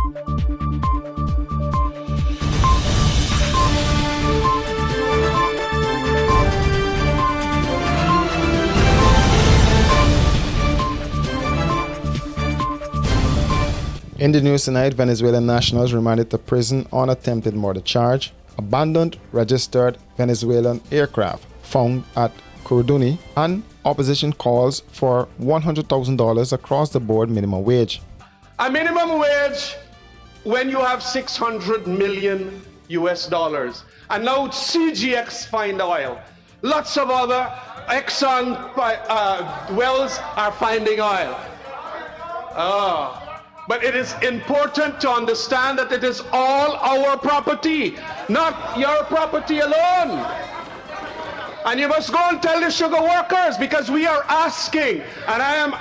In the news tonight, Venezuelan nationals remanded to prison on attempted murder charge. Abandoned registered Venezuelan aircraft found at Curuduni, and opposition calls for $100,000 across the board minimum wage. A minimum wage when you have 600 million US dollars. And now CGX find oil. Lots of other Exxon wells are finding oil. But it is important to understand that it is all our property, not your property alone. And you must go and tell the sugar workers, because we are asking, and I am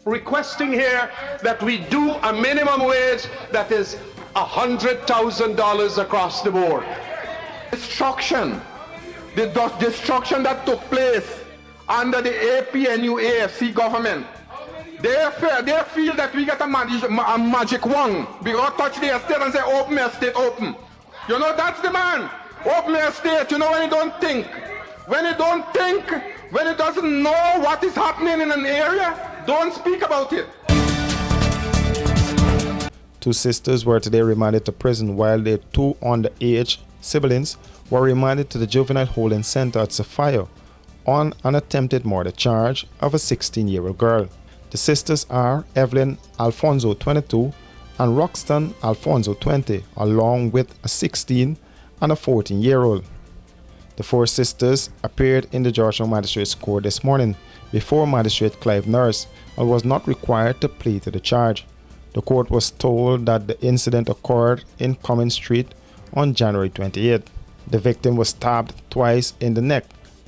requesting here that we do a minimum wage that is $100,000 across the board. Destruction, the destruction that took place under the APNU AFC government. They feel that we get a magic wand. We go touch the estate and say, open estate, open. You know, that's the man. Open estate, you know, when you don't think. When you don't think, when you doesn't know what is happening in an area, don't speak about it. Two sisters were today remanded to prison, while their two underage siblings were remanded to the juvenile holding center at Sophia on an attempted murder charge of a 16-year-old girl. The sisters are Evelyn Alfonso, 22, and Roxton Alfonso, 20, along with a 16 and a 14-year-old. The four sisters appeared in the Georgetown Magistrates Court this morning before Magistrate Clive Nurse and was not required to plead to the charge. The court was told that the incident occurred in Cummins Street on January 28th. The victim was stabbed twice in the neck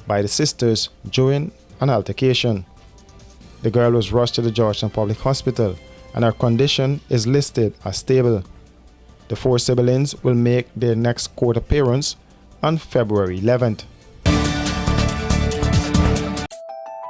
by the sisters during an altercation. The girl was rushed to the Georgetown Public Hospital and her condition is listed as stable. The four siblings will make their next court appearance on February 11th.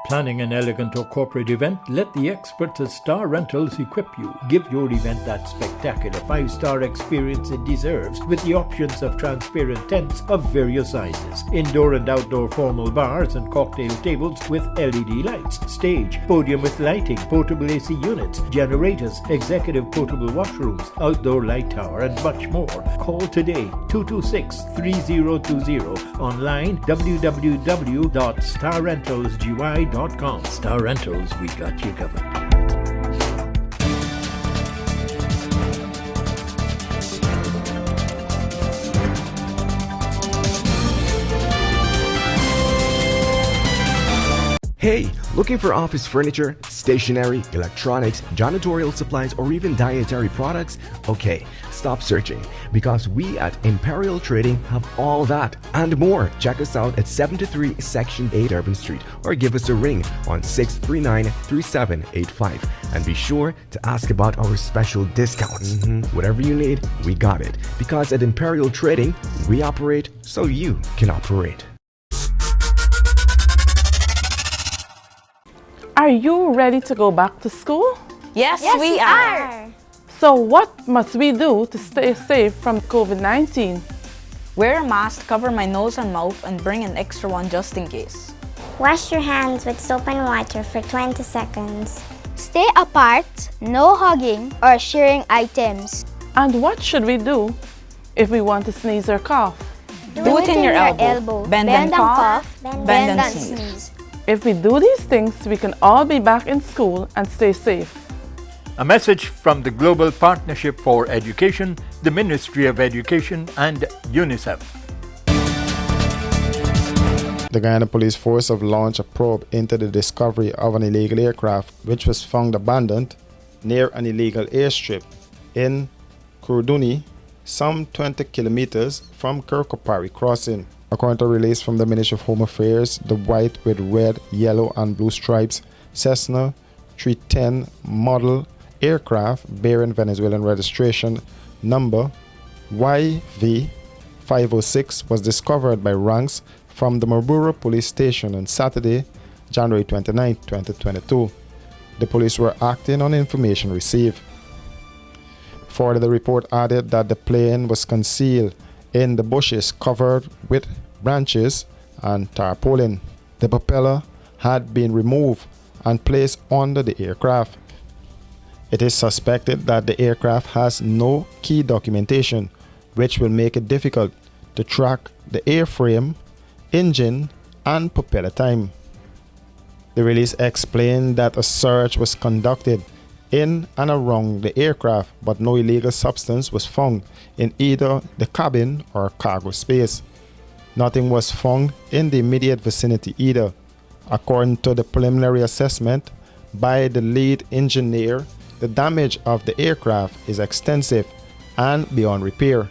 Planning an elegant or corporate event? Let the experts at Star Rentals equip you. Give your event that spectacular 5-star experience it deserves with the options of transparent tents of various sizes, indoor and outdoor formal bars and cocktail tables with LED lights, stage, podium with lighting, portable AC units, generators, executive portable washrooms, outdoor light tower and much more. Call today 226-3020, online www.starrentalsgy.com. Star Rentals, we got you covered. Hey, looking for office furniture, stationery, electronics, janitorial supplies, or even dietary products? Okay, stop searching, because we at Imperial Trading have all that and more. Check us out at 73 Section 8 Urban Street or give us a ring on 639-3785. And be sure to ask about our special discounts. Whatever you need, we got it. Because at Imperial Trading, we operate so you can operate. Are you ready to go back to school? Yes, we are. So what must we do to stay safe from COVID-19? Wear a mask, cover my nose and mouth, and bring an extra one just in case. Wash your hands with soap and water for 20 seconds. Stay apart, no hugging or sharing items. And what should we do if we want to sneeze or cough? Do it in your elbow. Bend and cough. Bend and sneeze. If we do these things, we can all be back in school and stay safe. A message from the Global Partnership for Education, the Ministry of Education, and UNICEF. The Guyana Police Force have launched a probe into the discovery of an illegal aircraft which was found abandoned near an illegal airstrip in Curuduni, some 20 kilometers from Kirkopari Crossing. According to a release from the Ministry of Home Affairs, the white with red, yellow and blue stripes Cessna 310 model aircraft bearing Venezuelan registration number YV506 was discovered by ranks from the Maruburu police station on Saturday, January 29, 2022. The police were acting on information received. Further, the report added that the plane was concealed in the bushes covered with branches and tarpaulin. The propeller had been removed and placed under the aircraft. It is suspected that the aircraft has no key documentation, which will make it difficult to track the airframe, engine, and propeller time. The release explained that a search was conducted in and around the aircraft, but no illegal substance was found in either the cabin or cargo space. Nothing was found in the immediate vicinity either. According to the preliminary assessment by the lead engineer, the damage of the aircraft is extensive and beyond repair.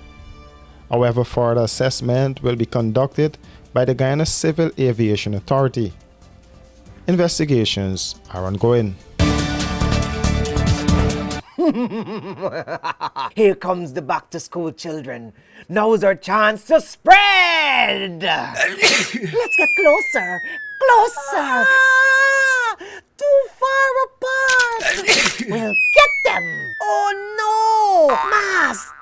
However, further assessment will be conducted by the Guyana Civil Aviation Authority. Investigations are ongoing. Here comes the back-to-school children. Now's our chance to spread! Let's get closer! Closer! Too far apart! We'll get them! Oh no! Mask!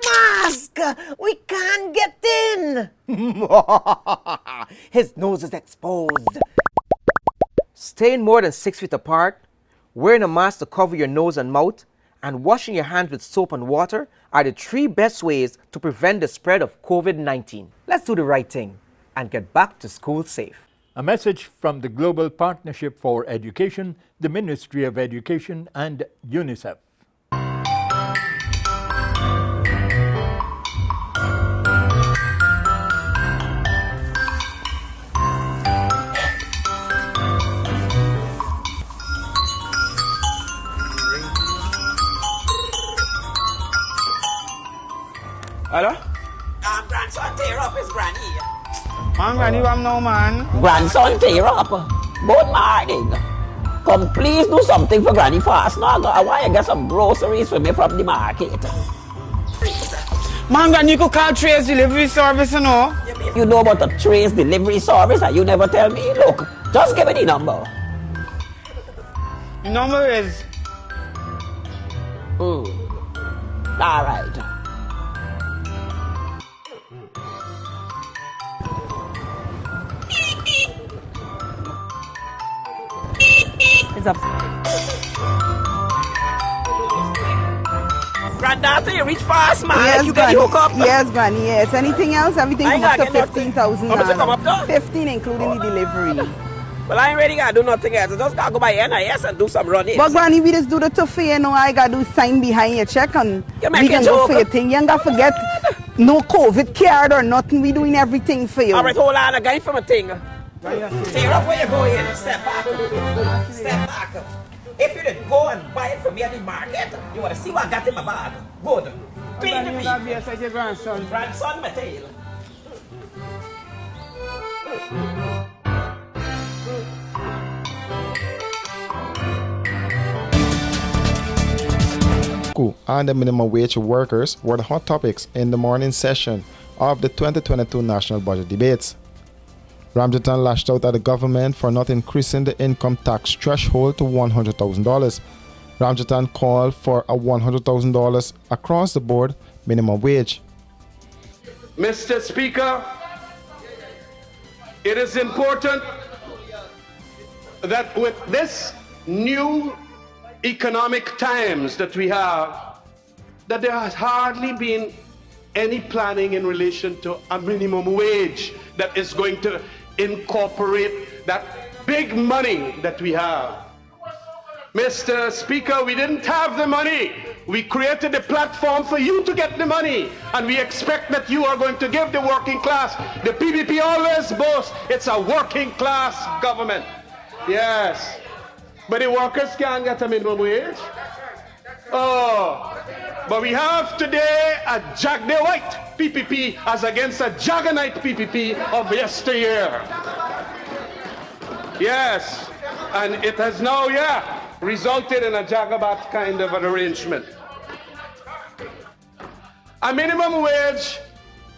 Mask! We can't get in! His nose is exposed. Staying more than 6 feet apart, wearing a mask to cover your nose and mouth, and washing your hands with soap and water are the 3 best ways to prevent the spread of COVID-19. Let's do the right thing and get back to school safe. A message from the Global Partnership for Education, the Ministry of Education, and UNICEF. Hello? Grandson tear up his granny. Man, granny, what now, man? Grandson tear up. Both morning. Come please do something for granny fast now. I want to get some groceries for me from the market. Man, granny, you could call Trace Delivery Service, you know? You know about the Trace Delivery Service and you never tell me? Look, just give me the number. The number is... All right. It's up. Granddaughter, you reach fast, man. Yes, You get the hook up. Yes, Granny, yes. Anything else? Everything I come ain't up to gotta get 15,000. How much it come up to? 15, including the delivery. Well, I ain't really got to do nothing else. I just got to go by NIS and do some running. But Granny, we just do the tough you know. I got to sign behind your check and You we make can a go joke. for your thing. You ain't got to forget, no COVID card or nothing. We doing everything for you. All right, hold on. I got it from a thing. Tear up where you going. Step back. Step back. If you didn't go and buy it from me at the market, you want to see what I got in my bag. Good. Clean the feet. Your grandson. Grandson, my tail. And the minimum wage workers were the hot topics in the morning session of the 2022 national budget debates. Ramjatan lashed out at the government for not increasing the income tax threshold to $100,000. Ramjatan called for a $100,000 across the board minimum wage. Mr. Speaker, it is important that with this new economic times that we have, that there has hardly been any planning in relation to a minimum wage that is going to incorporate that big money that we have. Mr. Speaker, we didn't have the money. We created a platform for you to get the money, and we expect that you are going to give the working class. The PPP always boasts it's a working class government. Yes. But the workers can't get a minimum wage. Oh, but we have today a the white PPP as against a Jaggonite PPP of yesteryear. Yes, and it has now, resulted in a Jagabat kind of an arrangement. A minimum wage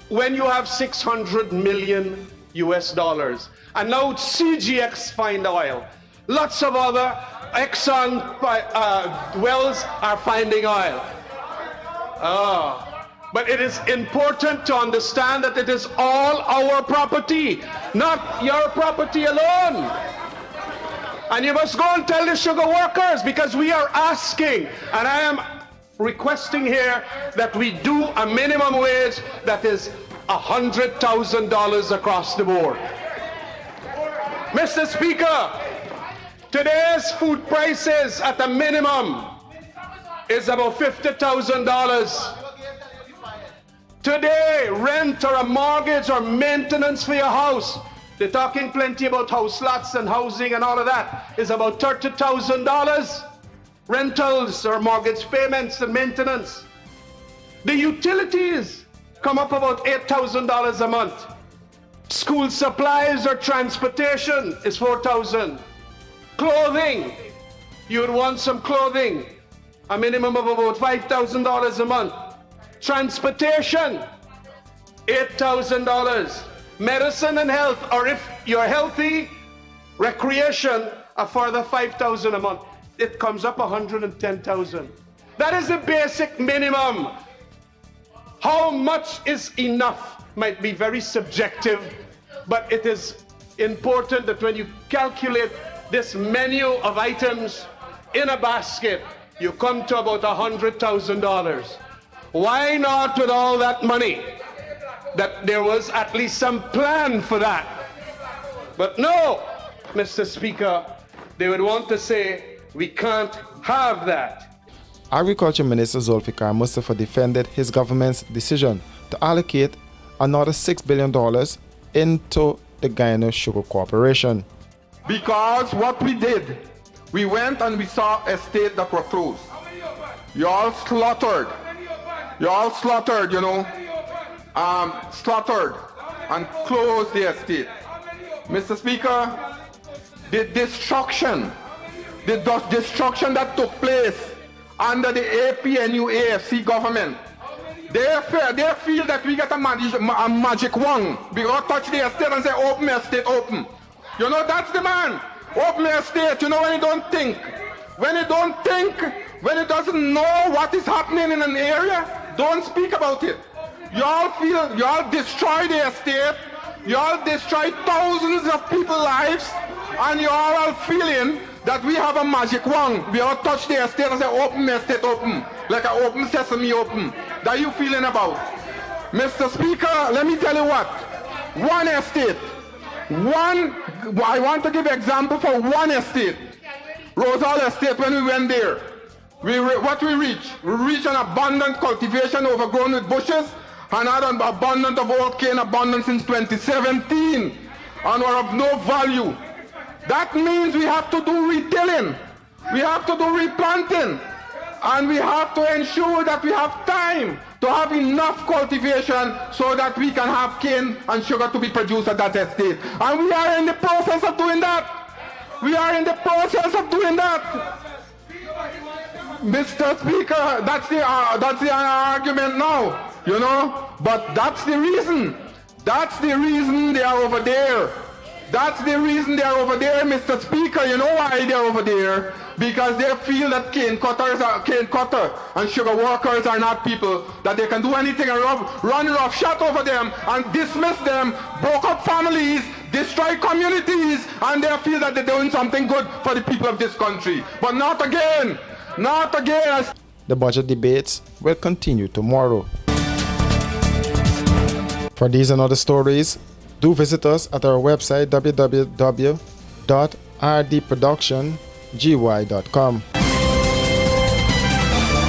when you have 600 million US dollars, and now CGX find oil. Lots of other Exxon wells are finding oil. But it is important to understand that it is all our property, not your property alone. And you must go and tell the sugar workers, because we are asking, and I am requesting here that we do a minimum wage that is $100,000 across the board. Mr. Speaker, today's food prices at a minimum is about $50,000. Today, rent or a mortgage or maintenance for your house, they're talking plenty about house lots and housing and all of that, is about $30,000. Rentals or mortgage payments and maintenance. The utilities come up about $8,000 a month. School supplies or transportation is $4,000. Clothing, you would want some clothing, a minimum of about $5,000 a month. Transportation, $8,000. Medicine and health, or if you're healthy, recreation, a further $5,000 a month. It comes up $110,000. That is the basic minimum. How much is enough might be very subjective, but it is important that when you calculate this menu of items in a basket, you come to about $100,000. Why not, with all that money, that there was at least some plan for that? But no, Mr. Speaker, they would want to say, we can't have that. Agriculture Minister Zulfikar Mustafa defended his government's decision to allocate another $6 billion into the Guyana Sugar Corporation. Because what we did, we went and we saw estates that were closed. You all slaughtered, you know, slaughtered and closed the estate. Mr. Speaker, the destruction that took place under the APNU AFC government, they feel that we get a magic wand. We go touch the estate and say, open estate, open. You know, that's the man. Open estate, you know, when you don't think. When you don't think, when you doesn't know what is happening in an area, don't speak about it. Y'all destroy the estate, y'all destroy thousands of people's lives, and y'all are feeling that we have a magic wand. We all touch the estate and say, open estate, open. Like an open sesame, open. That you feeling about. Mr. Speaker, let me tell you what. One estate. I want to give an example for one estate. Rosal Estate, when we went there, what we reached? We reached an abundant cultivation overgrown with bushes and had an abundance of old cane abundance since 2017 and were of no value. That means we have to do retilling, we have to do replanting, and we have to ensure that we have time to have enough cultivation so that we can have cane and sugar to be produced at that estate. And we are in the process of doing that. We are in the process of doing that. Mr. Speaker, that's the argument now, you know, but that's the reason. That's the reason they are over there. That's the reason they are over there, Mr. Speaker. You know why they are over there? Because they feel that cane cutter and sugar workers are not people that they can do anything and run roughshod over them and dismiss them, broke up families, destroy communities, and they feel that they're doing something good for the people of this country. But not again. Not again. The budget debates will continue tomorrow. For these and other stories, do visit us at our website www.rdproductiongy.com.